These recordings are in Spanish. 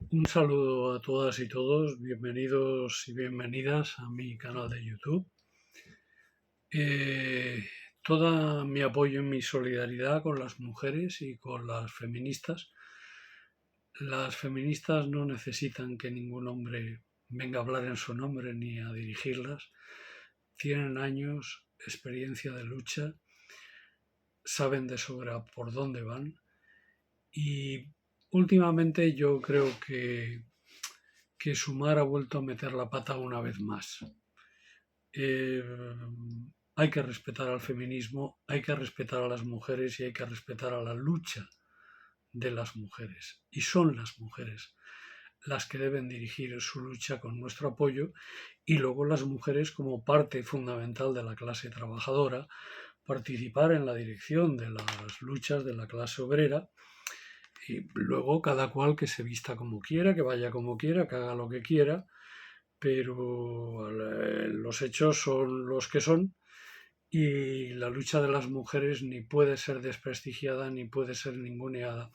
Un saludo a todas y todos, bienvenidos y bienvenidas a mi canal de YouTube. Eh, Toda mi apoyo y mi solidaridad con las mujeres y con las feministas. Las feministas no necesitan que ningún hombre venga a hablar en su nombre ni a dirigirlas. Tienen años, experiencia de lucha, saben de sobra por dónde van y últimamente yo creo que Sumar ha vuelto a meter la pata una vez más. eh, Hay que respetar al feminismo, hay que respetar a las mujeres y hay que respetar a la lucha de las mujeres. Y son las mujeres las que deben dirigir su lucha con nuestro apoyo y luego las mujeres como parte fundamental de la clase trabajadora participar en la dirección de las luchas de la clase obrera y luego cada cual que se vista como quiera, que vaya como quiera, que haga lo que quiera, pero los hechos son los que son y la lucha de las mujeres ni puede ser desprestigiada ni puede ser ninguneada.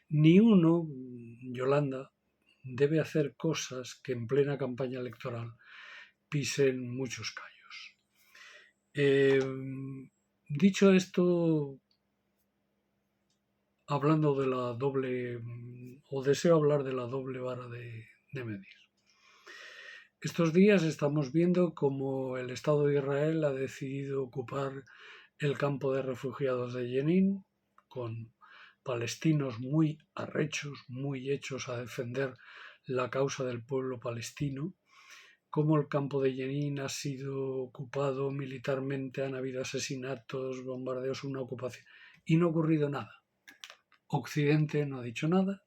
Ni uno, Yolanda, debe hacer cosas que en plena campaña electoral pisen muchos callos. Eh, Dicho esto, hablando de la doble, o deseo hablar de la doble vara de medir. Estos días estamos viendo cómo el Estado de Israel ha decidido ocupar el campo de refugiados de Jenin, con palestinos muy arrechos, muy hechos a defender la causa del pueblo palestino, cómo el campo de Jenin ha sido ocupado militarmente, han habido asesinatos, bombardeos, una ocupación, y no ha ocurrido nada. Occidente no ha dicho nada,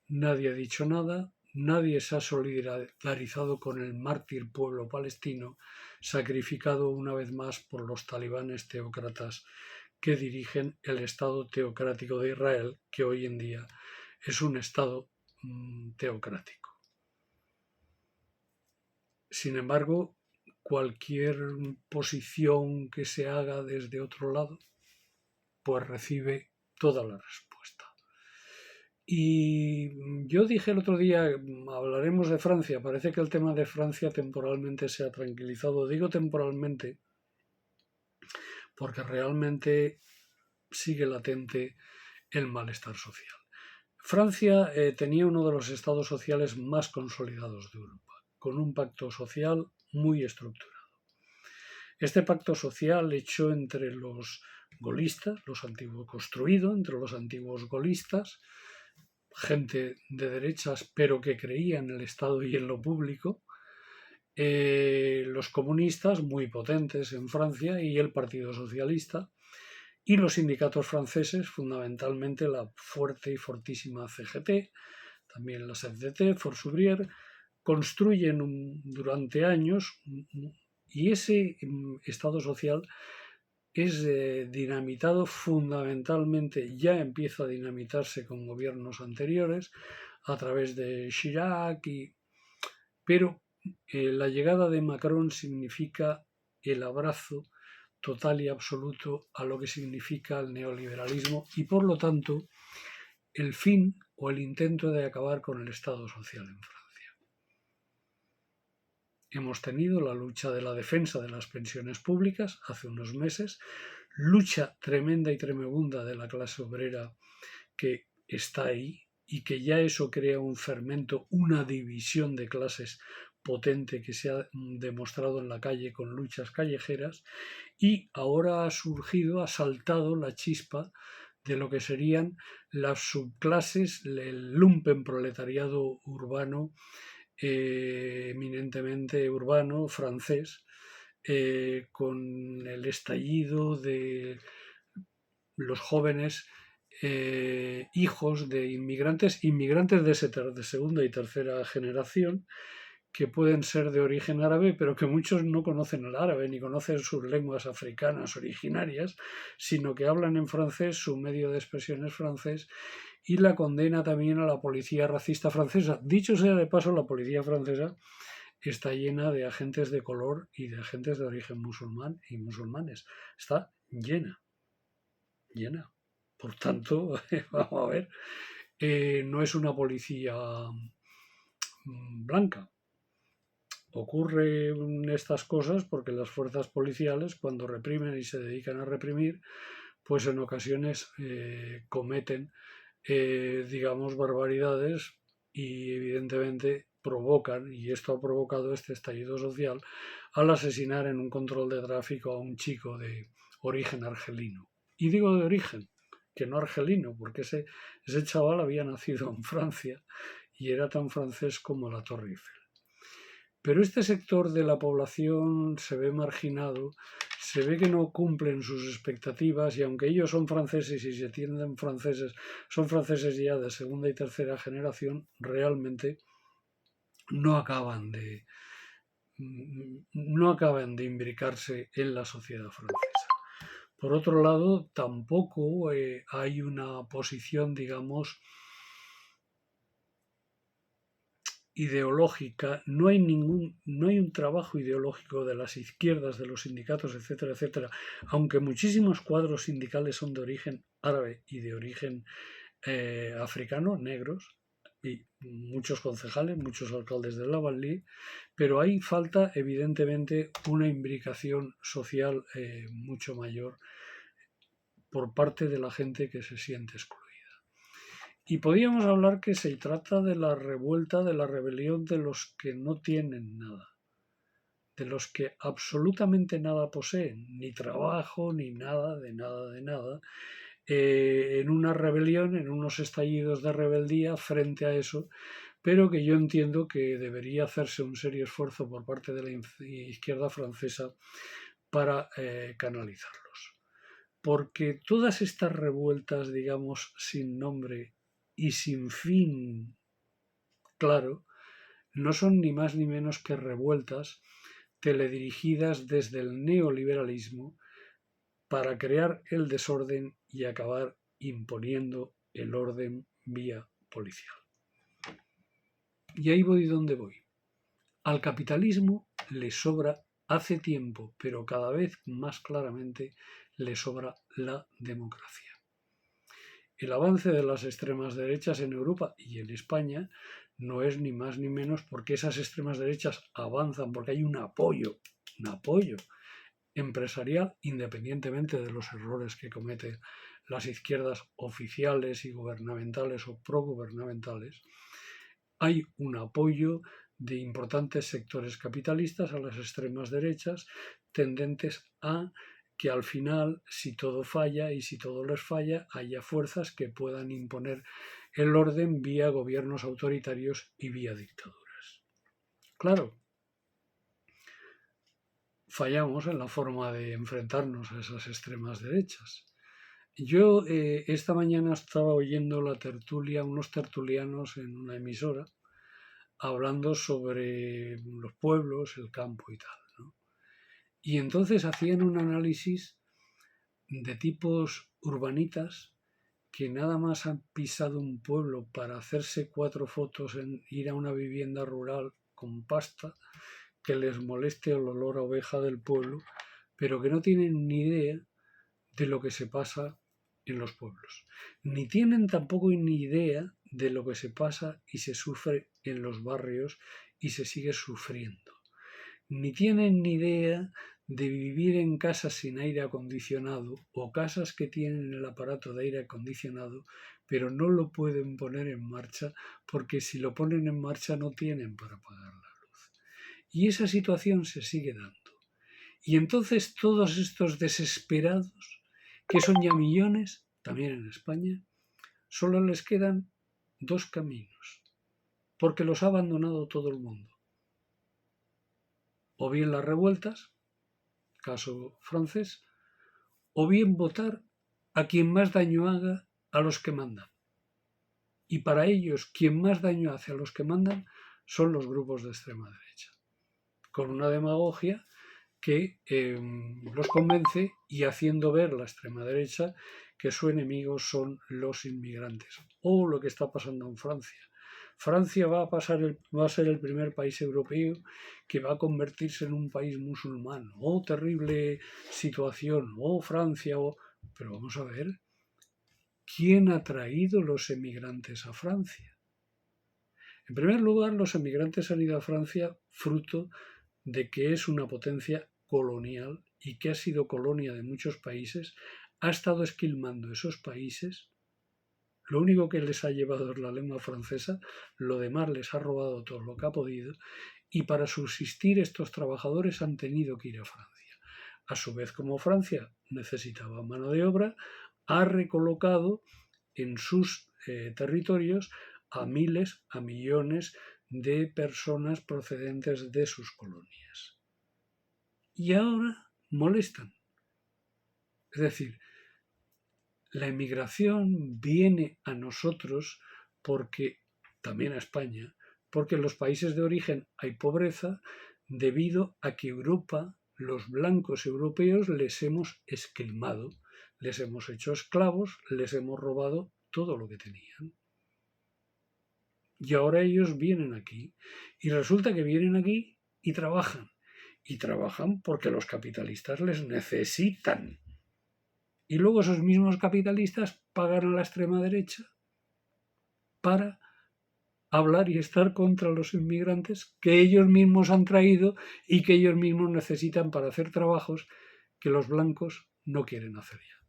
nadie ha dicho nada, nadie se ha solidarizado con el mártir pueblo palestino, sacrificado una vez más por los talibanes teócratas que dirigen el Estado teocrático de Israel, que hoy en día es un Estado teocrático. Sin embargo, cualquier posición que se haga desde otro lado, pues recibe toda la respuesta. Y yo dije el otro día, hablaremos de Francia, parece que el tema de Francia temporalmente se ha tranquilizado. Digo temporalmente porque realmente sigue latente el malestar social. Francia tenía uno de los estados sociales más consolidados de Europa, con un pacto social muy estructurado. Este pacto social hecho entre los golistas, los antiguos construido entre los antiguos golistas, gente de derechas pero que creía en el Estado y en lo público, los comunistas muy potentes en Francia y el Partido Socialista y los sindicatos franceses, fundamentalmente la fuerte y fortísima CGT, también la CFDT, Force Ouvrière, construyen durante años y ese Estado social es dinamitado fundamentalmente, ya empieza a dinamitarse con gobiernos anteriores a través de Chirac, pero la llegada de Macron significa el abrazo total y absoluto a lo que significa el neoliberalismo y por lo tanto el fin o el intento de acabar con el Estado social en Francia. Hemos tenido la lucha de la defensa de las pensiones públicas hace unos meses, lucha tremenda y tremebunda de la clase obrera que está ahí y que ya eso crea un fermento, una división de clases potente que se ha demostrado en la calle con luchas callejeras y ahora ha surgido, ha saltado la chispa de lo que serían las subclases, el lumpenproletariado urbano, eminentemente urbano, francés, con el estallido de los jóvenes hijos de inmigrantes de segunda y tercera generación, que pueden ser de origen árabe, pero que muchos no conocen el árabe ni conocen sus lenguas africanas originarias, sino que hablan en francés, su medio de expresión es francés, y la condena también a la policía racista francesa. Dicho sea de paso, la policía francesa está llena de agentes de color y de agentes de origen musulmán y musulmanes. Está llena, llena. Por tanto, vamos a ver, no es una policía blanca. Ocurren estas cosas porque las fuerzas policiales, cuando reprimen y se dedican a reprimir, pues en ocasiones cometen, digamos, barbaridades y evidentemente provocan, y esto ha provocado este estallido social, al asesinar en un control de tráfico a un chico de origen argelino. Y digo de origen, que no argelino, porque ese chaval había nacido en Francia y era tan francés como la Torre Eiffel. Pero este sector de la población se ve marginado, se ve que no cumplen sus expectativas y aunque ellos son franceses y se entienden franceses, son franceses ya de segunda y tercera generación, realmente no acaban de imbricarse en la sociedad francesa. Por otro lado, tampoco hay una posición, digamos, ideológica, no hay un trabajo ideológico de las izquierdas, de los sindicatos, etcétera, etcétera, aunque muchísimos cuadros sindicales son de origen árabe y de origen africano, negros, y muchos concejales, muchos alcaldes de la Banlieue, pero ahí falta evidentemente una imbricación social mucho mayor por parte de la gente que se siente excluida. Y podríamos hablar que se trata de la revuelta, de la rebelión de los que no tienen nada, de los que absolutamente nada poseen, ni trabajo, ni nada, de nada, de nada, en una rebelión, en unos estallidos de rebeldía frente a eso, pero que yo entiendo que debería hacerse un serio esfuerzo por parte de la izquierda francesa para canalizarlos. Porque todas estas revueltas, digamos, sin nombre y sin fin claro, no son ni más ni menos que revueltas teledirigidas desde el neoliberalismo para crear el desorden y acabar imponiendo el orden vía policial. Y ahí voy donde voy. Al capitalismo le sobra hace tiempo, pero cada vez más claramente le sobra la democracia. El avance de las extremas derechas en Europa y en España no es ni más ni menos porque esas extremas derechas avanzan, porque hay un apoyo empresarial, independientemente de los errores que cometen las izquierdas oficiales y gubernamentales o progubernamentales. Hay un apoyo de importantes sectores capitalistas a las extremas derechas tendentes a que al final, si todo falla y si todo les falla, haya fuerzas que puedan imponer el orden vía gobiernos autoritarios y vía dictaduras. Claro, fallamos en la forma de enfrentarnos a esas extremas derechas. Yo esta mañana estaba oyendo la tertulia, unos tertulianos en una emisora, hablando sobre los pueblos, el campo y tal, ¿no? Y entonces hacían un análisis de tipos urbanitas que nada más han pisado un pueblo para hacerse 4 fotos en ir a una vivienda rural con pasta, que les moleste el olor a oveja del pueblo, pero que no tienen ni idea de lo que se pasa en los pueblos. Ni tienen tampoco ni idea de lo que se pasa y se sufre en los barrios y se sigue sufriendo. Ni tienen ni idea de vivir en casas sin aire acondicionado o casas que tienen el aparato de aire acondicionado, pero no lo pueden poner en marcha porque si lo ponen en marcha no tienen para pagar la luz. Y esa situación se sigue dando. Y entonces todos estos desesperados, que son ya millones, también en España, solo les quedan 2 caminos, porque los ha abandonado todo el mundo. O bien las revueltas, caso francés, o bien votar a quien más daño haga a los que mandan. Y para ellos, quien más daño hace a los que mandan son los grupos de extrema derecha, con una demagogia que los convence y haciendo ver la extrema derecha que su enemigo son los inmigrantes. O lo que está pasando en Francia. Francia va a ser el primer país europeo que va a convertirse en un país musulmán. ¡Oh, terrible situación! ¡Oh, Francia! Oh. Pero vamos a ver, ¿quién ha traído los emigrantes a Francia? En primer lugar, los emigrantes han ido a Francia fruto de que es una potencia colonial y que ha sido colonia de muchos países, ha estado esquilmando esos países. Lo único que les ha llevado es la lengua francesa, lo demás les ha robado todo lo que ha podido, y para subsistir estos trabajadores han tenido que ir a Francia. A su vez, como Francia necesitaba mano de obra, ha recolocado en sus territorios a miles, a millones de personas procedentes de sus colonias. Y ahora molestan. Es decir, la emigración viene a nosotros porque, también a España, porque en los países de origen hay pobreza debido a que Europa, los blancos europeos, les hemos esquilmado, les hemos hecho esclavos, les hemos robado todo lo que tenían. Y ahora ellos vienen aquí. Y resulta que vienen aquí y trabajan. Y trabajan porque los capitalistas les necesitan. Y luego esos mismos capitalistas pagan a la extrema derecha para hablar y estar contra los inmigrantes que ellos mismos han traído y que ellos mismos necesitan para hacer trabajos que los blancos no quieren hacer ya.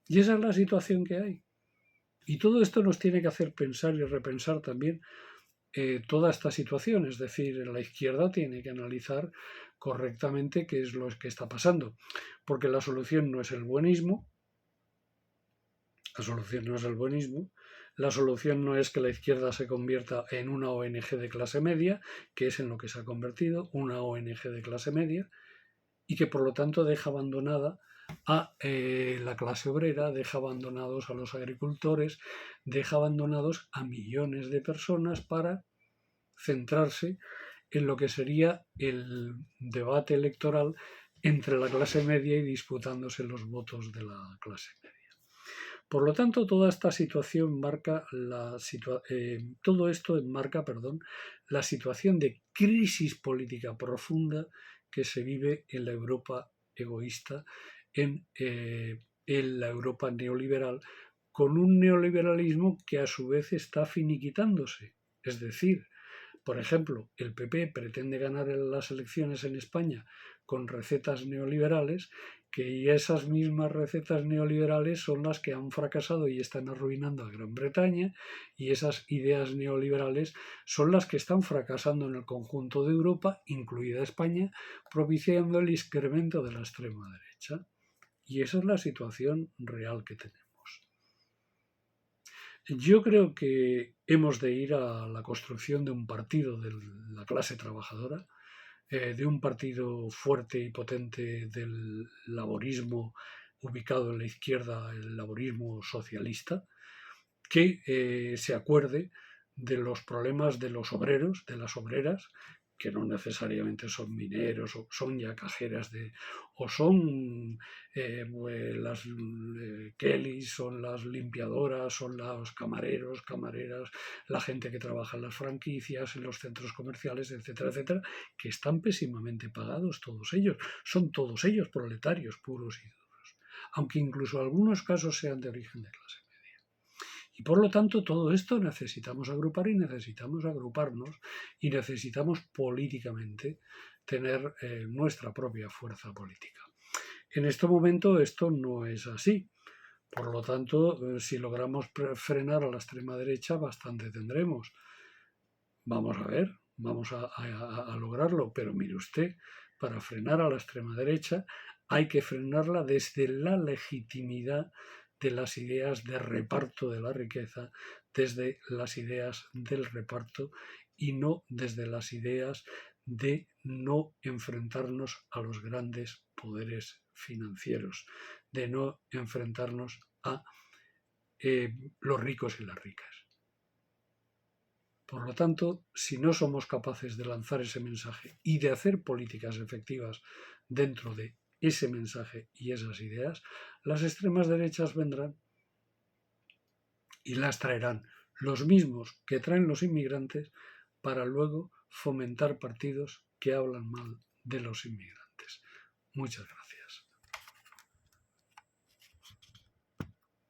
Y esa es la situación que hay. Y todo esto nos tiene que hacer pensar y repensar también toda esta situación. Es decir, la izquierda tiene que analizar correctamente qué es lo que está pasando. Porque la solución no es el buenismo. La solución no es el buenismo. La solución no es que la izquierda se convierta en una ONG de clase media, que es en lo que se ha convertido, una ONG de clase media, y que por lo tanto deja abandonada a la clase obrera, deja abandonados a los agricultores, deja abandonados a millones de personas para centrarse en lo que sería el debate electoral entre la clase media y disputándose los votos de la clase media. Por lo tanto, toda esta situación marca todo esto enmarca, la situación de crisis política profunda que se vive en la Europa egoísta, en la Europa neoliberal, con un neoliberalismo que a su vez está finiquitándose. Es decir, por ejemplo, el PP pretende ganar las elecciones en España con recetas neoliberales, que esas mismas recetas neoliberales son las que han fracasado y están arruinando a Gran Bretaña, y esas ideas neoliberales son las que están fracasando en el conjunto de Europa, incluida España, propiciando el incremento de la extrema derecha. Y esa es la situación real que tenemos. Yo creo que hemos de ir a la construcción de un partido de la clase trabajadora, de un partido fuerte y potente del laborismo ubicado en la izquierda, el laborismo socialista, que se acuerde de los problemas de los obreros, de las obreras, que no necesariamente son mineros, o son ya cajeras o son las Kellys, son las limpiadoras, son los camareros, camareras, la gente que trabaja en las franquicias, en los centros comerciales, etcétera, etcétera, que están pésimamente pagados todos ellos. Son todos ellos proletarios puros y duros, aunque incluso algunos casos sean de origen de clase. Y por lo tanto, todo esto necesitamos agrupar y necesitamos agruparnos y necesitamos políticamente tener nuestra propia fuerza política. En este momento esto no es así. Por lo tanto, si logramos frenar a la extrema derecha, bastante tendremos. Vamos a ver, vamos a lograrlo, pero mire usted, para frenar a la extrema derecha hay que frenarla desde la legitimidad de las ideas de reparto de la riqueza, desde las ideas del reparto y no desde las ideas de no enfrentarnos a los grandes poderes financieros, de no enfrentarnos a los ricos y las ricas. Por lo tanto, si no somos capaces de lanzar ese mensaje y de hacer políticas efectivas dentro de ese mensaje y esas ideas, las extremas derechas vendrán y las traerán los mismos que traen los inmigrantes para luego fomentar partidos que hablan mal de los inmigrantes. Muchas gracias.